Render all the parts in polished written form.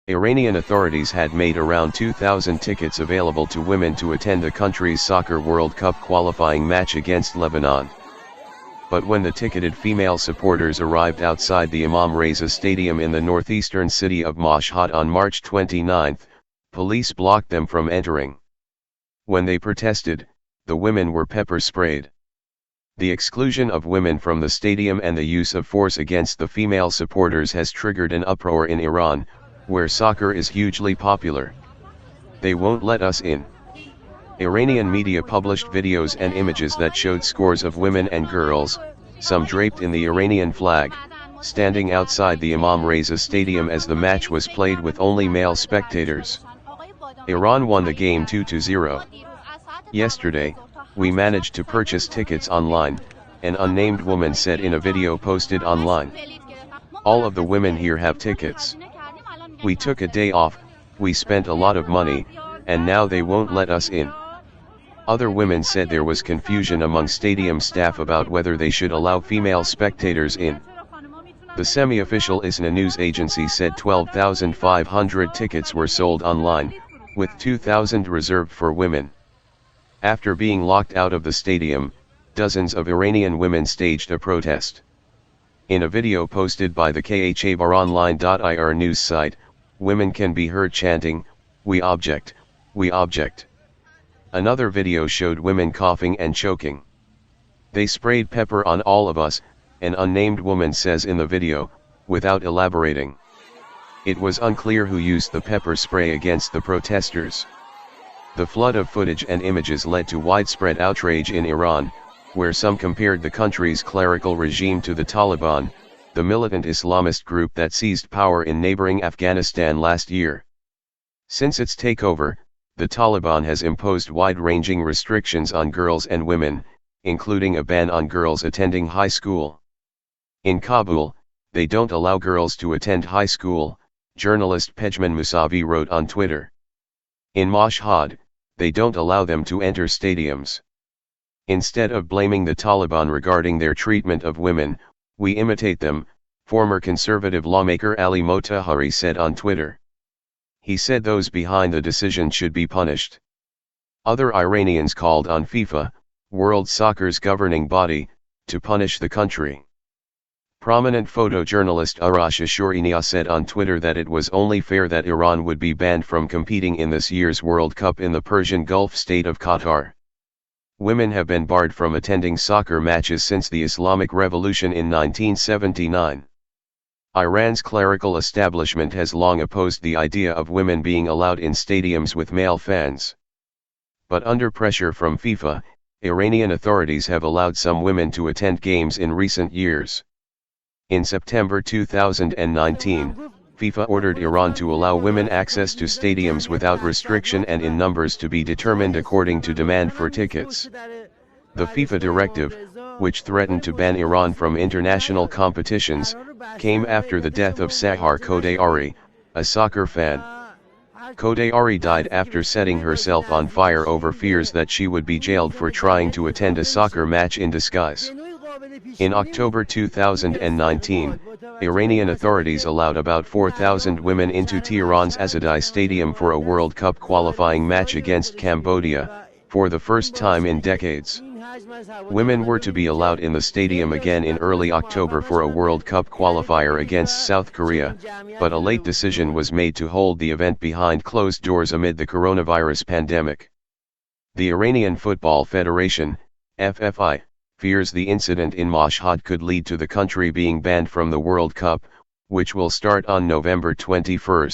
Iranian authorities had made around 2,000 tickets available to women to attend the country's soccer World Cup qualifying match against Lebanon. But when the ticketed female supporters arrived outside the Imam Reza Stadium in the northeastern city of Mashhad on March 29, police blocked them from entering. When they protested, the women were pepper sprayed. The exclusion of women from the stadium and the use of force against the female supporters has triggered an uproar in Iran, where soccer is hugely popular. They won't let us in. Iranian media published videos and images that showed scores of women and girls, some draped in the Iranian flag, standing outside the Imam Reza Stadium as the match was played with only male spectators. Iran won the game 2-0. Yesterday, we managed to purchase tickets online, an unnamed woman said in a video posted online. All of the women here have tickets. We took a day off, we spent a lot of money, and now they won't let us in. Other women said there was confusion among stadium staff about whether they should allow female spectators in. The semi-official ISNA news agency said 12,500 tickets were sold online, with 2,000 reserved for women. After being locked out of the stadium, dozens of Iranian women staged a protest. In a video posted by the khabaronline.ir news site, women can be heard chanting, "We object, we object." Another video showed women coughing and choking. "They sprayed pepper on all of us," an unnamed woman says in the video, without elaborating. It was unclear who used the pepper spray against the protesters. The flood of footage and images led to widespread outrage in Iran, where some compared the country's clerical regime to the Taliban, the militant Islamist group that seized power in neighboring Afghanistan last year. Since its takeover, the Taliban has imposed wide-ranging restrictions on girls and women, including a ban on girls attending high school. In Kabul, they don't allow girls to attend high school, journalist Pejman Musavi wrote on Twitter. In Mashhad, they don't allow them to enter stadiums. Instead of blaming the Taliban regarding their treatment of women, we imitate them, former conservative lawmaker Ali Motahari said on Twitter. He said those behind the decision should be punished. Other Iranians called on FIFA, world soccer's governing body, to punish the country. Prominent photojournalist Arash Ashuriniya said on Twitter that it was only fair that Iran would be banned from competing in this year's World Cup in the Persian Gulf state of Qatar. Women have been barred from attending soccer matches since the Islamic Revolution in 1979. Iran's clerical establishment has long opposed the idea of women being allowed in stadiums with male fans. But under pressure from FIFA, Iranian authorities have allowed some women to attend games in recent years. In September 2019, FIFA ordered Iran to allow women access to stadiums without restriction and in numbers to be determined according to demand for tickets. The FIFA directive, which threatened to ban Iran from international competitions, came after the death of Sahar Kodayari, a soccer fan. Kodayari died after setting herself on fire over fears that she would be jailed for trying to attend a soccer match in disguise. In October 2019, Iranian authorities allowed about 4,000 women into Tehran's Azadai Stadium for a World Cup qualifying match against Cambodia, for the first time in decades. Women were to be allowed in the stadium again in early October for a World Cup qualifier against South Korea, but a late decision was made to hold the event behind closed doors amid the coronavirus pandemic. The Iranian Football Federation, FFI, fears the incident in Mashhad could lead to the country being banned from the World Cup, which will start on November 21.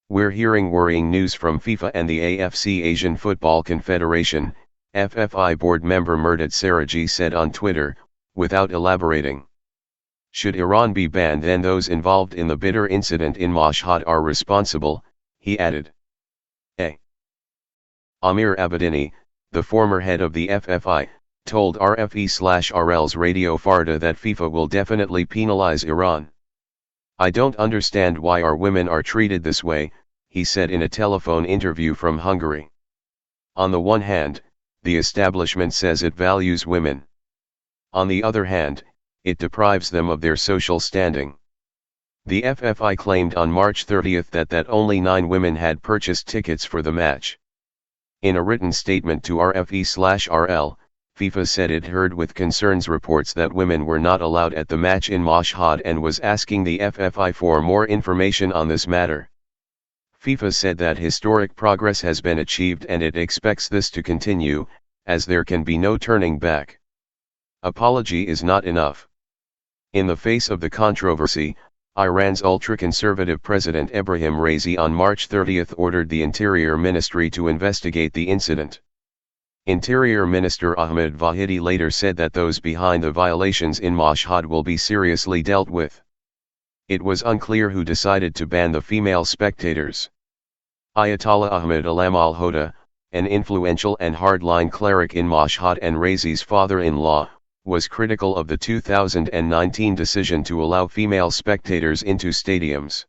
We're hearing worrying news from FIFA and the AFC Asian Football Confederation, FFI board member Murdad Saraji said on Twitter, without elaborating. Should Iran be banned, then those involved in the bitter incident in Mashhad are responsible, he added. Amir Abedini, the former head of the FFI, told RFE/RL's Radio Farda that FIFA will definitely penalize Iran. "I don't understand why our women are treated this way," he said in a telephone interview from Hungary. On the one hand, the establishment says it values women. On the other hand, it deprives them of their social standing. The FFI claimed on March 30 that only 9 women had purchased tickets for the match. In a written statement to RFE/RL, FIFA said it heard with concerns reports that women were not allowed at the match in Mashhad and was asking the FFI for more information on this matter. FIFA said that historic progress has been achieved and it expects this to continue, as there can be no turning back. Apology is not enough. In the face of the controversy, Iran's ultra-conservative President Imam Reza on March 30 ordered the Interior Ministry to investigate the incident. Interior Minister Ahmed Vahidi later said that those behind the violations in Mashhad will be seriously dealt with. It was unclear who decided to ban the female spectators. Ayatollah Ahmed Alam al-Hoda, an influential and hardline cleric in Mashhad and Reza's father-in-law, was critical of the 2019 decision to allow female spectators into stadiums.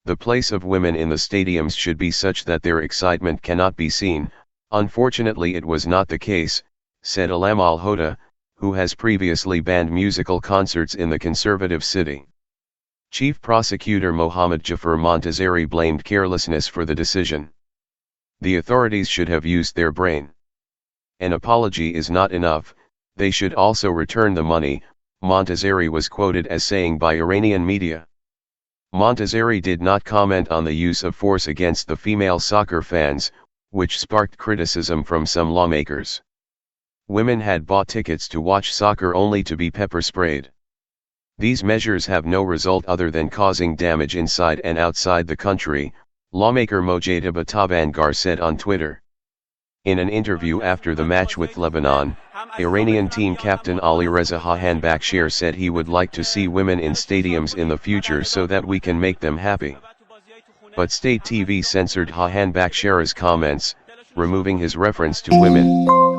The place of women in the stadiums should be such that their excitement cannot be seen. Unfortunately, it was not the case, said Alam al-Hoda, who has previously banned musical concerts in the conservative city. Chief Prosecutor Mohammad Jafar Montazeri blamed carelessness for the decision. The authorities should have used their brain. An apology is not enough, they should also return the money, Montazeri was quoted as saying by Iranian media. Montazeri did not comment on the use of force against the female soccer fans, which sparked criticism from some lawmakers. Women had bought tickets to watch soccer only to be pepper sprayed. These measures have no result other than causing damage inside and outside the country, lawmaker Mojtaba Tabangar said on Twitter. In an interview after the match with Lebanon, Iranian team captain Ali Reza Bakhshir said he would like to see women in stadiums in the future so that we can make them happy. But state TV censored Bakhshir's comments, removing his reference to women.